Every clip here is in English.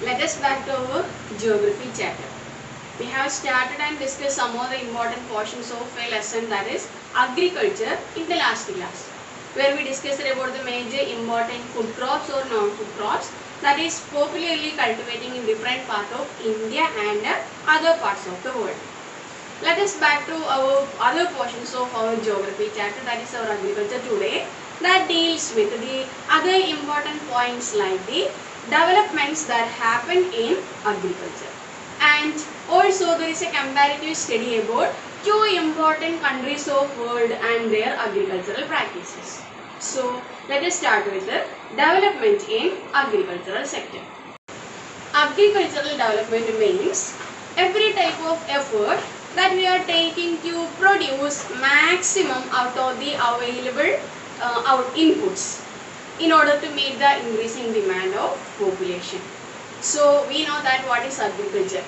Let us back to our geography chapter. We have started and discussed some of the important portions of a lesson, that is agriculture, in the last class, where we discussed about the major important food crops or non-food crops that is popularly cultivating in different parts of India and other parts of the world. Let us back to our other portions of our geography chapter, that is our agriculture today, that deals with the other important points like the developments that happen in agriculture. And also there is a comparative study about two important countries of world and their agricultural practices. So let us start with the development in agricultural sector. Agricultural development means every type of effort that we are taking to produce maximum out of the available our inputs in order to meet the increasing demand of population. So we know that what is agriculture.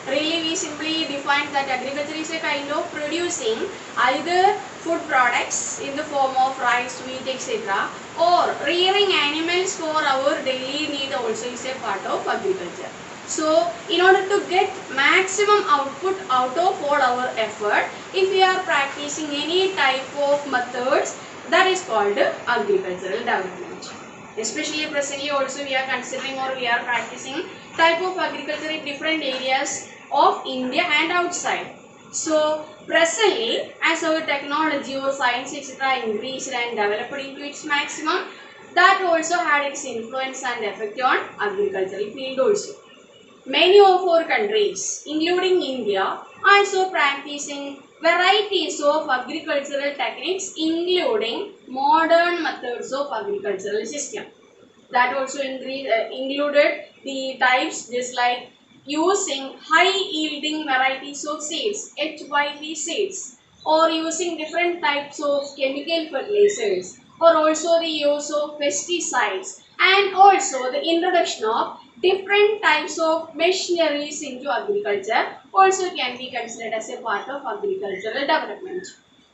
Really we simply define that agriculture is a kind of producing either food products in the form of rice, wheat, etc. or rearing animals for our daily need also is a part of agriculture. So in order to get maximum output out of all our effort, if we are practicing any type of methods, that is called agricultural development. Especially presently also we are considering or we are practicing type of agriculture in different areas of India and outside. So presently as our technology or science etc. increased and developed into its maximum, that also had its influence and effect on agricultural field also. Many of our countries, including India, also practicing varieties of agricultural techniques, including modern methods of agricultural system. That also included the types just like using high yielding varieties of seeds, HYP seeds, or using different types of chemical fertilizers, or also the use of pesticides, and also the introduction of different types of machineries into agriculture also can be considered as a part of agricultural development.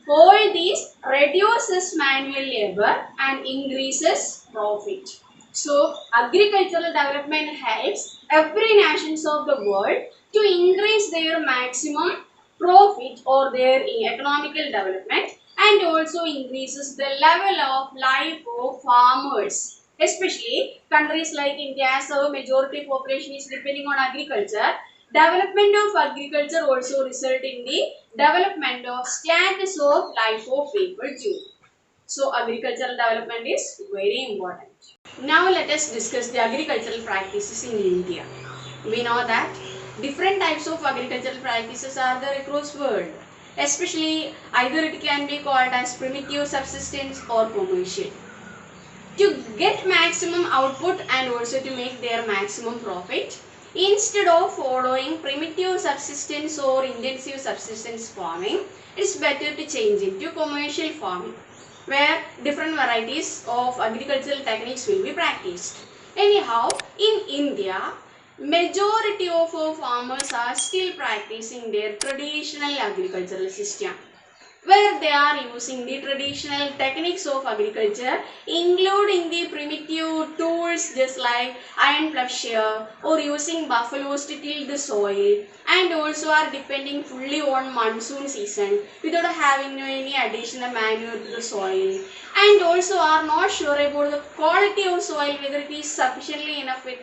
All these reduces manual labor and increases profit. So agricultural development helps every nations of the world to increase their maximum profit or their economical development, and also increases the level of life of farmers. Especially countries like India, as our majority population is depending on agriculture, development of agriculture also result in the development of status of life of people too. So agricultural development is very important. Now let us discuss the agricultural practices in India. We know that different types of agricultural practices are there across world. Especially either it can be called as primitive subsistence or commercial. To get maximum output and also to make their maximum profit, instead of following primitive subsistence or intensive subsistence farming, it's better to change into commercial farming, where different varieties of agricultural techniques will be practiced. Anyhow, in India, majority of our farmers are still practicing their traditional agricultural system, where they are using the traditional techniques of agriculture, including the primitive tools just like iron plowshare or using buffaloes to till the soil, and also are depending fully on monsoon season without having any additional manure to the soil, and also are not sure about the quality of soil, whether it is sufficiently enough with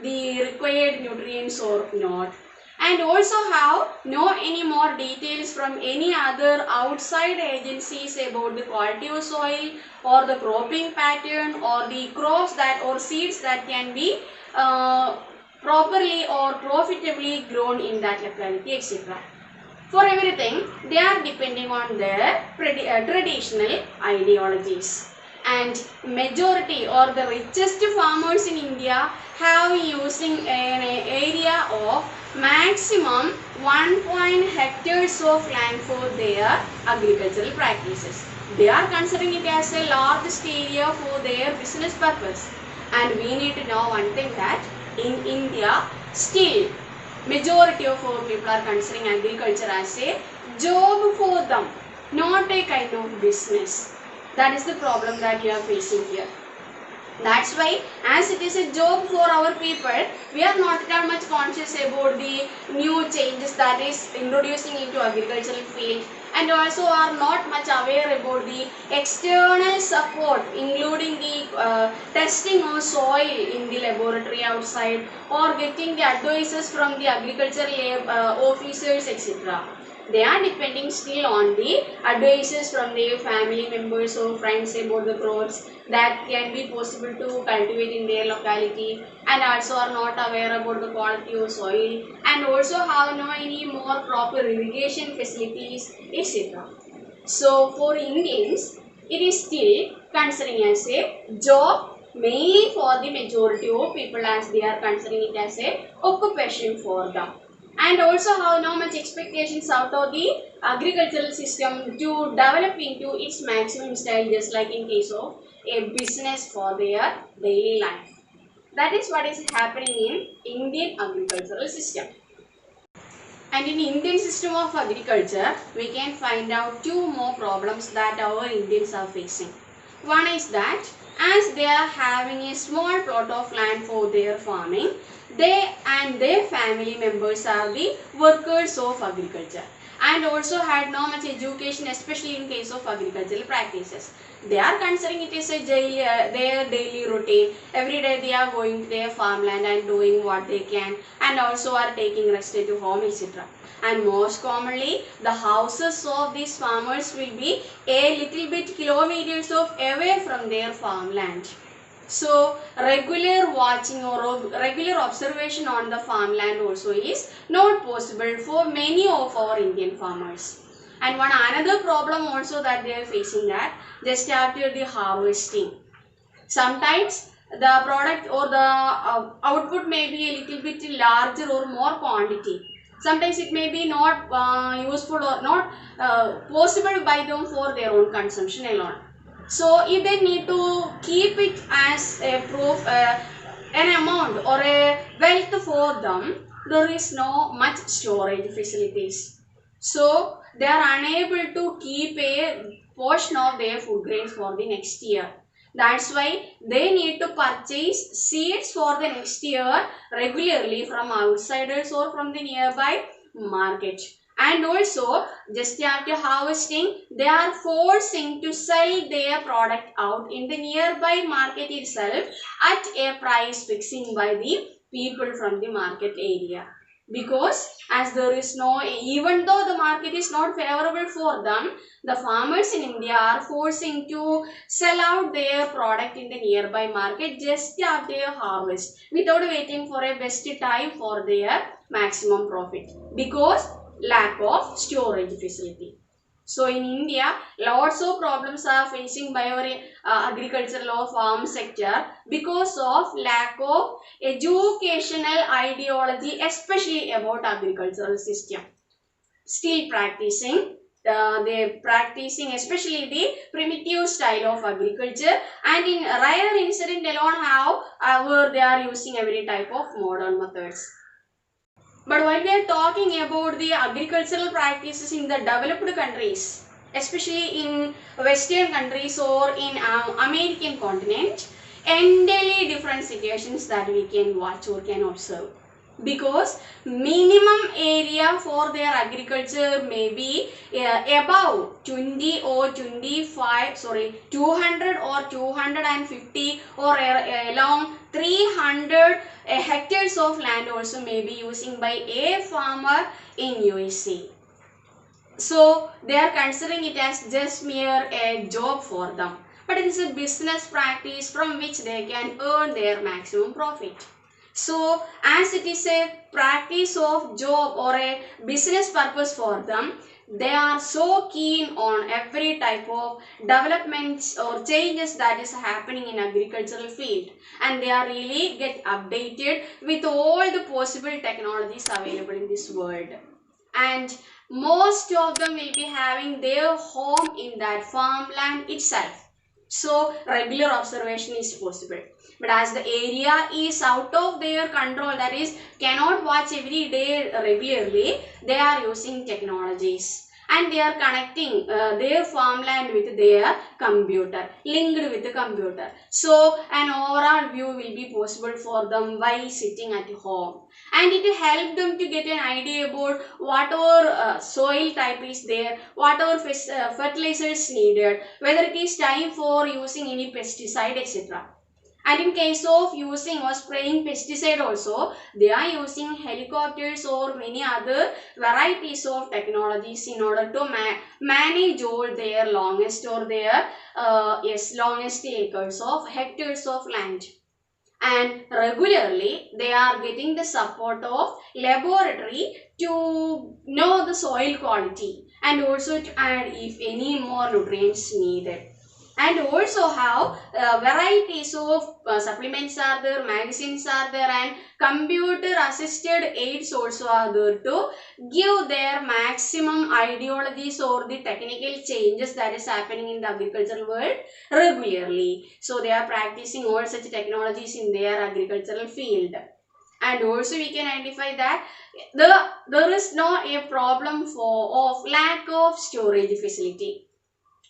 the required nutrients or not, and also have no any more details from any other outside agencies about the quality of soil or the cropping pattern or the crops that or seeds that can be properly or profitably grown in that locality, etc. For everything they are depending on their traditional ideologies, and majority or the richest farmers in India have using an area of maximum 1 hectares of land for their agricultural practices. They are considering it as a largest area for their business purpose. And we need to know one thing, that in India still majority of our people are considering agriculture as a job for them, not a kind of business. That is the problem that you are facing here. That's why, as it is a job for our people, we are not that much conscious about the new changes that is introducing into agricultural field, and also are not much aware about the external support, including the testing of soil in the laboratory outside, or getting the advices from the agricultural officers, etc. They are depending still on the advices from their family members or friends about the crops that can be possible to cultivate in their locality, and also are not aware about the quality of soil, and also have no any more proper irrigation facilities, etc. So for Indians, it is still considering as a job mainly for the majority of people, as they are considering it as a occupation for them, and also have no much expectations out of the agricultural system to develop into its maximum style, just like in case of a business for their daily life. That is what is happening in Indian agricultural system. And in Indian system of agriculture, we can find out two more problems that our Indians are facing. One is that as they are having a small plot of land for their farming, they and their family members are the workers of agriculture, and also had no much education, especially in case of agricultural practices. They are considering it as a their daily routine. Every day they are going to their farmland and doing what they can, and also are taking rest at home, etc. And most commonly, the houses of these farmers will be a little bit kilometers of away from their farmland. So regular watching or regular observation on the farmland also is not possible for many of our Indian farmers. And one another problem also that they are facing, that just after the harvesting, sometimes the product or the output may be a little bit larger or more quantity. Sometimes it may be not useful or not possible by them for their own consumption alone. So if they need to keep it as a proof, an amount or a wealth for them, there is no much storage facilities. So they are unable to keep a portion of their food grains for the next year. That's why they need to purchase seeds for the next year regularly from outsiders or from the nearby market. And also, just after harvesting, they are forcing to sell their product out in the nearby market itself at a price fixing by the people from the market area. Because as there is no, even though the market is not favorable for them, the farmers in India are forcing to sell out their product in the nearby market just after harvest, without waiting for a best time for their maximum profit, because lack of storage facility. So in India, lots of problems are facing by our agricultural or farm sector because of lack of educational ideology, especially about agricultural system. Still practicing, they practicing especially the primitive style of agriculture, and in rare incident alone how they are using every type of modern methods. But while we are talking about the agricultural practices in the developed countries, especially in Western countries or in American continent, entirely different situations that we can watch or can observe. Because minimum area for their agriculture may be above 20 or 25, 200 or 250 or along 300 hectares of land also may be using by a farmer in USA. So they are considering it as just mere a job for them, but it is a business practice from which they can earn their maximum profit. So as it is a practice of job or a business purpose for them, they are so keen on every type of developments or changes that is happening in agricultural field, and they are really get updated with all the possible technologies available in this world. And most of them will be having their home in that farmland itself. So regular observation is possible. But as the area is out of their control, that is cannot watch every day regularly, they are using technologies. and they are connecting their farmland with their computer, linked with the computer. So an overall view will be possible for them while sitting at home, and it helped them to get an idea about whatever soil type is there, whatever fertilizers needed, whether it is time for using any pesticide, etc. And in case of using or spraying pesticide also, they are using helicopters or many other varieties of technologies in order to manage all their longest or their longest acres of hectares of land. And regularly they are getting the support of laboratory to know the soil quality and also to add if any more nutrients needed. And also how varieties of supplements are there, magazines are there, and computer assisted aids also are there to give their maximum ideologies or the technical changes that is happening in the agricultural world regularly. So they are practicing all such technologies in their agricultural field. And also we can identify that there is no a problem of lack of storage facility,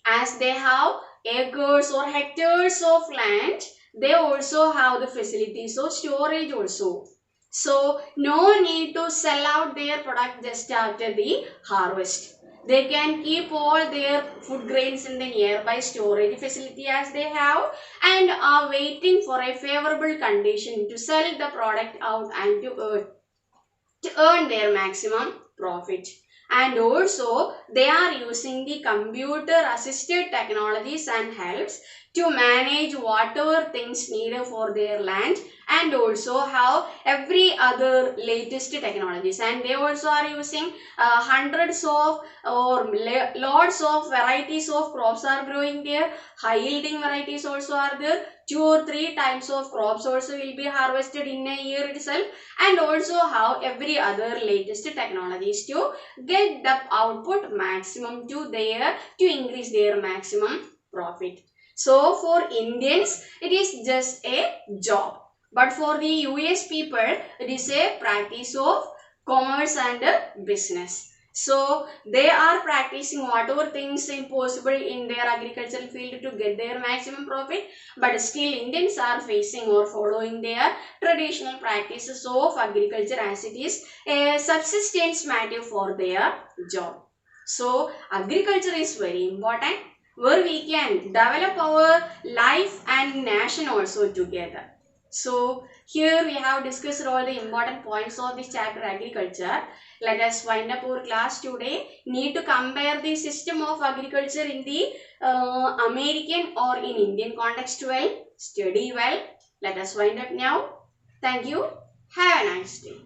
as they have acres or hectares of land. They also have the facilities of storage also. So no need to sell out their product just after the harvest. They can keep all their food grains in the nearby storage facility as they have, and are waiting for a favorable condition to sell the product out and to earn their maximum profit. And also they are using the computer assisted technologies and helps to manage whatever things needed for their land, and also have every other latest technologies. And they also are using hundreds of or lots of varieties of crops are growing there. High yielding varieties also are there. 2 or 3 types of crops also will be harvested in a year itself, and also have every other latest technologies to get the output maximum to increase their maximum profit. So for Indians it is just a job, but for the US people it is a practice of commerce and business. So they are practicing whatever things impossible in their agricultural field to get their maximum profit, but still Indians are facing or following their traditional practices of agriculture as it is a subsistence matter for their job. So agriculture is very important, where we can develop our life and nation also together. So here we have discussed all the important points of this chapter agriculture. Let us wind up our class today. Need to compare the system of agriculture in the American or in Indian context well. Study well. Let us wind up now. Thank you. Have a nice day.